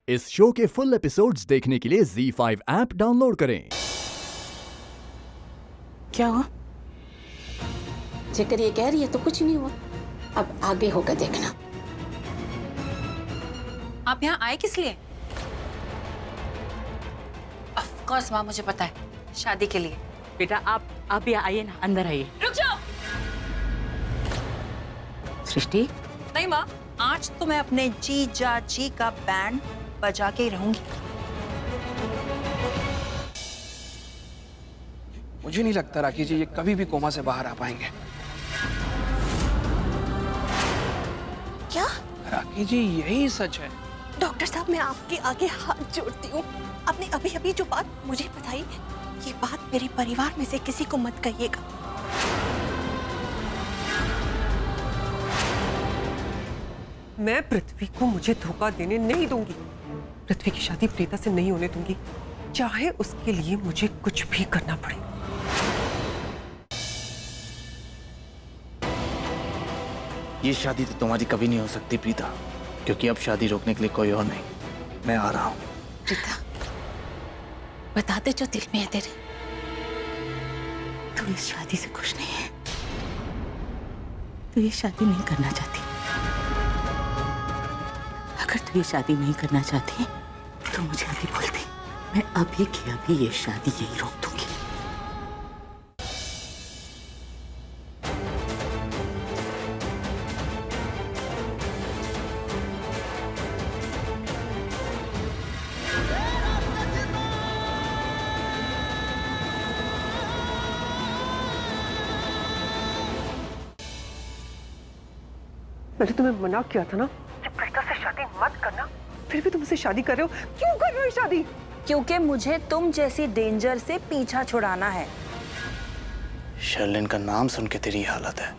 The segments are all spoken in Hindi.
इस शो के फुल एपिसोड्स देखने के लिए ZEE5 ऐप डाउनलोड करें। क्या हुआ? जेकर ये कह रही है तो कुछ नहीं हुआ, अब आगे होगा देखना। आप यहाँ आए किस लिए? ऑफ कोर्स माँ, मुझे पता है, शादी के लिए। बेटा आप यहाँ आइए ना, अंदर आइए। रुक जाओ। सृष्टि, नहीं माँ, आज तो मैं अपने जी जा जी का बैंड बजा के ही रहूंगी। मुझे नहीं लगता राखी जी ये कभी भी कोमा से बाहर आ पाएंगे। क्या? राखी जी यही सच है। डॉक्टर साहब, मैं आपके आगे हाथ जोड़ती हूँ। आपने अभी अभी जो बात मुझे बताई, ये बात मेरे परिवार में से किसी को मत कहिएगा। मैं पृथ्वी को मुझे धोखा देने नहीं दूंगी। पृथ्वी की शादी प्रीता से नहीं होने दूंगी, चाहे उसके लिए मुझे कुछ भी करना पड़े। ये शादी तो तुम्हारी कभी नहीं हो सकती प्रीता, क्योंकि अब शादी रोकने के लिए कोई और नहीं। मैं आ रहा हूं। प्रीता, बता दे जो दिल में है तेरे। तू इस शादी से खुश नहीं है, तू ये शादी नहीं करना चाहती। अगर तू ये शादी नहीं करना चाहती तो मुझे अभी बोल दे, मैं अभी की अभी ये शादी यही रोक दूंगी। मैंने तुम्हें मना किया था ना कि प्रीता से शादी मत करना, फिर भी तुम उससे शादी कर रहे हो। क्यों कर रहे हो शादी? क्योंकि मुझे तुम जैसी डेंजर से पीछा छुड़ाना है। शर्लिन का नाम सुन के तेरी हालत है,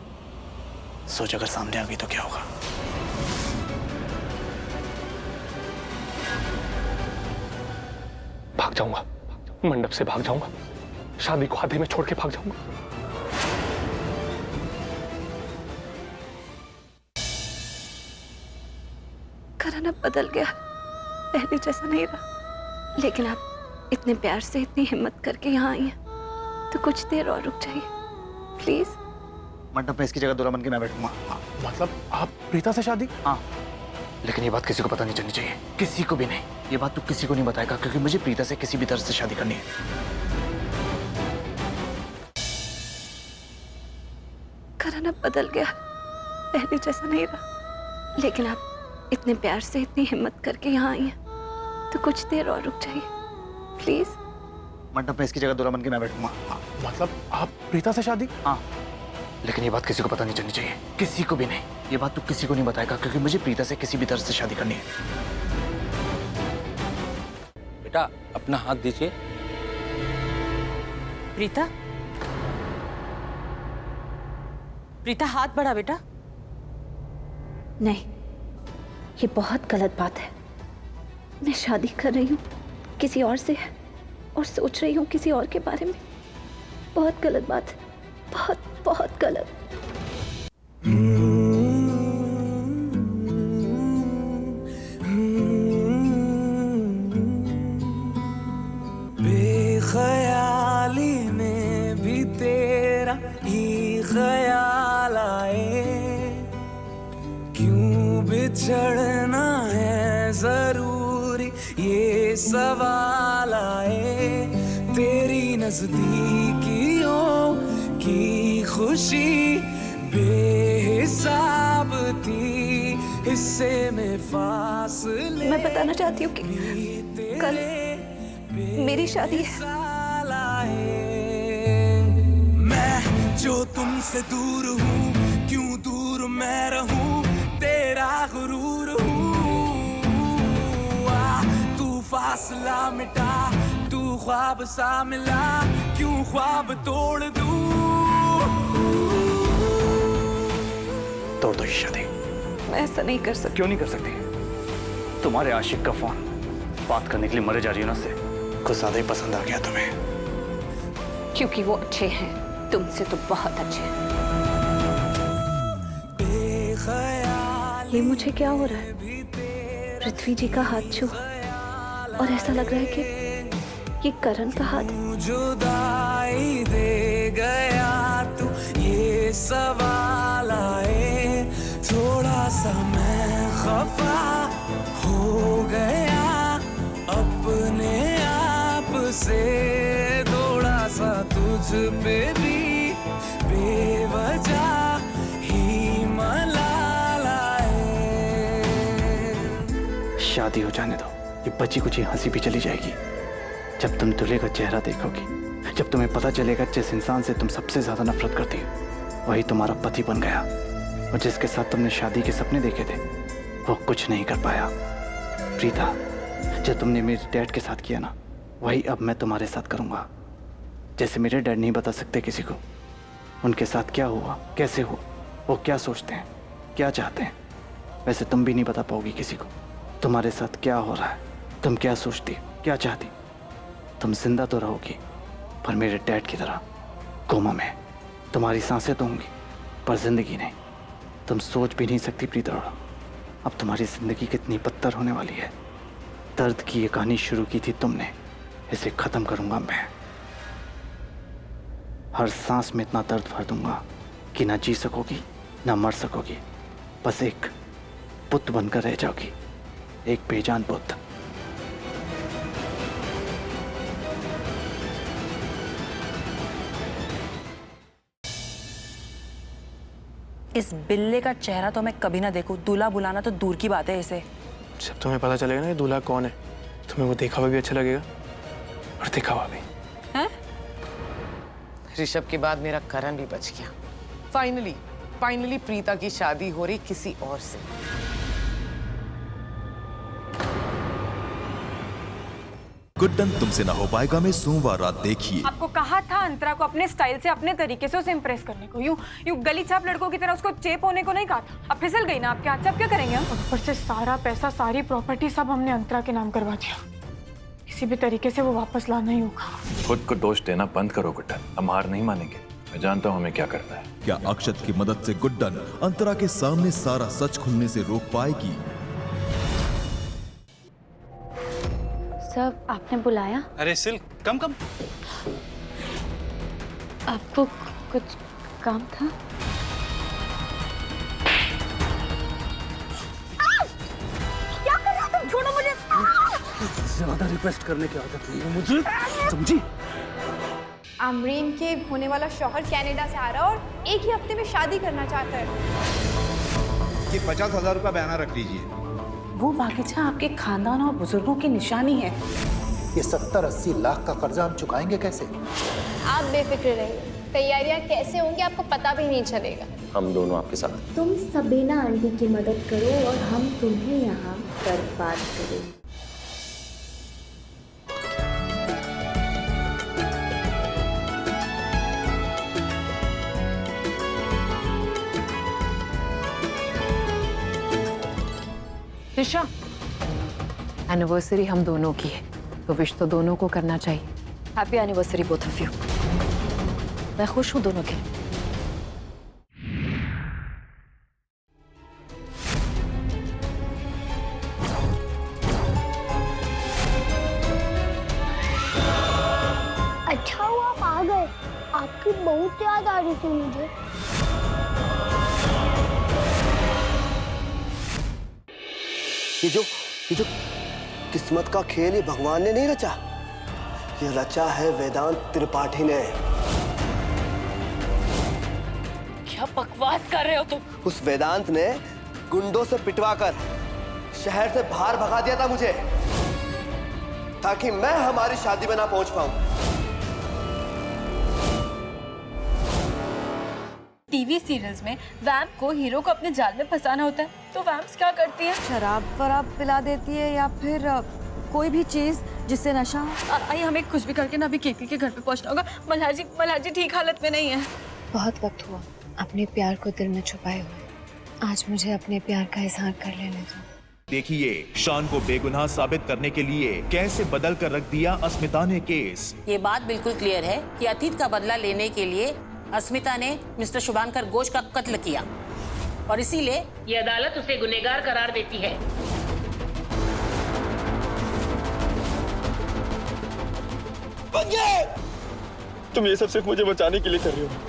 सोच अगर सामने आ गई तो क्या होगा। भाग जाऊंगा, मंडप से भाग जाऊंगा, शादी को आधे में छोड़ के भाग जाऊंगा। घराना बदल गया, पहले जैसा नहीं रहा, लेकिन आप इतने प्यार से, इतनी हिम्मत करके यहाँ आई हैं, तो कुछ देर और रुक जाइए प्लीज। मंडप में इसकी जगह दूल्हा बन के मैं बैठूंगा। मतलब आप प्रीता से शादी? हाँ, लेकिन ये बात किसी को पता नहीं चलनी चाहिए, किसी को भी नहीं। ये बात तू किसी को नहीं बताएगा, क्योंकि मुझे प्रीता से किसी भी तरह से शादी करनी है। घराना बदल गया, पहले जैसा नहीं रहा, लेकिन आप इतने प्यार से, इतनी हिम्मत करके यहाँ आई हैं, तो कुछ देर और रुक जाइए प्लीज। मंडप में इसकी जगह दूल्हा बन के मैं बैठूंगा। मतलब आप प्रीता से शादी? हाँ, लेकिन ये बात किसी को पता नहीं चलनी चाहिए, किसी को भी नहीं। ये बात तू किसी को नहीं बताएगा, क्योंकि मुझे प्रीता से किसी भी तरह से शादी करनी है। बेटा अपना हाथ दीजिए। प्रीता, प्रीता हाथ बढ़ा बेटा। नहीं, ये बहुत गलत बात है। मैं शादी कर रही हूँ किसी और से और सोच रही हूँ किसी और के बारे में। बहुत गलत बात है, बहुत बहुत गलत। बेख्याली में भी तेरा ही ख्याल आए, क्यों बिछड़ना है जरूरी ये सवाल आए। तेरी नजदीकियों की खुशी बेहिसाब थी, हिस्से में फासले। मैं बताना चाहती हूँ कि कल मेरी शादी है। मैं जो तुमसे दूर हूँ, क्यों दूर मैं रहूँ, तेरा गुरूर हूँ। तू फासला मिटा, तू ख्वाब सा मिला, क्यों ख्वाब तोड़ दूँ। तोड़ दो ये शादी। मैं ऐसा नहीं कर सकती। क्यों नहीं कर सकती? तुम्हारे आशिक का फोन बात करने के लिए मरे जा रही हो ना से, कुछ ज्यादा ही पसंद आ गया तुम्हें। क्योंकि वो अच्छे हैं, तुमसे तो बहुत अच्छे हैं। ये मुझे क्या हो रहा है? पृथ्वी जी का हाथ छू और ऐसा लग रहा है कि ये करण का हाथ है। जुदाई दे गया तू, ये सवाल आए, थोड़ा सा मैं खफा हो गया अपने आप से, थोड़ा सा तुझ पे भी बेवजह ही मलाला है। शादी हो जाने दो, ये बची कुछ हंसी भी चली जाएगी। जब तुम दूल्हे का चेहरा देखोगी, जब तुम्हें पता चलेगा जिस इंसान से तुम सबसे ज्यादा नफरत करती हो वही तुम्हारा पति बन गया, और जिसके साथ तुमने शादी के सपने देखे थे वो कुछ नहीं कर पाया। प्रीता, जो तुमने मेरे डैड के साथ किया ना, वही अब मैं तुम्हारे साथ करूंगा। जैसे मेरे डैड नहीं बता सकते किसी को उनके साथ क्या हुआ, कैसे हुआ, वो क्या सोचते हैं, क्या चाहते हैं, वैसे तुम भी नहीं बता पाओगी किसी को तुम्हारे साथ क्या हो रहा है, तुम क्या सोचती, क्या चाहती। तुम जिंदा तो रहोगी पर मेरे डैड की तरह कोमा में। तुम्हारी सांसें तो होंगी पर जिंदगी नहीं। तुम सोच भी नहीं सकती प्रीता, अब तुम्हारी जिंदगी कितनी बदतर होने वाली है। दर्द की ये कहानी शुरू की थी तुमने, इसे खत्म करूंगा मैं। हर सांस में इतना दर्द भर दूंगा कि ना जी सकोगी ना मर सकोगी, बस एक बुत बनकर रह जाओगी, एक बेजान बुत। इस बिल्ले का चेहरा तो मैं कभी ना देखूं, दूल्हा बुलाना तो दूर की बात है इसे। जब तुम्हें पता चलेगा ना ये दूल्हा कौन है, तुम्हें वो देखा हुआ भी अच्छा लगेगा और दिखा हुआ भी। ऋषभ के बाद मेरा करण भी बच गया। फाइनली प्रीता की शादी हो रही किसी और से। गुड्डन तुमसे ना हो पाएगा में सोमवार रात देखिए। आपको कहा था अंतरा को अपने स्टाइल से, अपने तरीके से उसे इम्प्रेस करने को, यूं गली छाप लड़कों की तरह उसको चेप होने को नहीं कहा था। अब फिसल गई ना आपके हाथ से, अब क्या करेंगे हम? ऊपर से सारा पैसा, सारी प्रॉपर्टी सब हमने अंतरा के नाम करवा दिया। किसी भी तरीके से वो वापस लाना ही होगा। खुद को दोष देना बंद करो गुड्डन, हम हार नहीं मानेंगे। मैं जानता हूँ हमें क्या करना है। क्या अक्षत की मदद से गुड्डन अंतरा के सामने सारा सच खुलने से रोक पाएगी? सर, आपने बुलाया? अरे सिल्क, कम आपको कुछ काम था? क्या कर रहे हो तुम? छोड़ो मुझे। ज्यादा रिक्वेस्ट करने की आदत नहीं है मुझे, समझी? अमरीन के होने वाला शौहर कनाडा से आ रहा है और एक ही हफ्ते में शादी करना चाहता है। ये 50,000 रुपया बयाना रख लीजिए। वो बागीचा आपके खानदान और बुजुर्गों की निशानी है। ये 70-80 लाख का कर्जा हम चुकाएंगे कैसे? आप बेफिक्र रहिए, तैयारियां कैसे होंगी आपको पता भी नहीं चलेगा। हम दोनों आपके साथ। तुम सबीना आंटी की मदद करो और हम तुम्हें यहाँ बर्बाद करेंगे। दिशा, एनिवर्सरी हम दोनों की है तो विश तो दोनों को करना चाहिए। Happy anniversary both of you. मैं खुश हूँ दोनों के। अच्छा हुआ आप आ गए, आपकी बहुत याद आ रही थी मुझे। ये जो किस्मत का खेल ये भगवान ने नहीं रचा, ये रचा है वेदांत त्रिपाठी ने। क्या बकवास कर रहे हो तुम? उस वेदांत ने गुंडों से पिटवाकर शहर से बाहर भगा दिया था मुझे, ताकि मैं हमारी शादी में ना पहुंच पाऊं। टीवी सीरियल्स में वैम्प को हीरो को अपने जाल में फंसाना होता है, तो वैम्प्स क्या करती है? शराब वराब पिला देती है या फिर कोई भी चीज जिससे नशा हो। आइए हमें कुछ भी करके ना अभी केतली के घर पे पहुंचना होगा। मल्हार जी ठीक हालत में नहीं है। बहुत वक्त हुआ अपने प्यार को दिल में छुपाए हुए, आज मुझे अपने प्यार का इजहार कर लेने दो। देखिए शान को बेगुनाह साबित करने के लिए कैसे बदल कर रख दिया अस्मिता ने केस। ये बात बिल्कुल क्लियर है कि अतीत का बदला लेने के लिए अस्मिता ने मिस्टर शुभांकर घोष का कत्ल किया और इसीलिए ये अदालत उसे गुनहगार करार देती है। जाएंगे। तुम ये सब सिर्फ मुझे बचाने के लिए कर रही हो।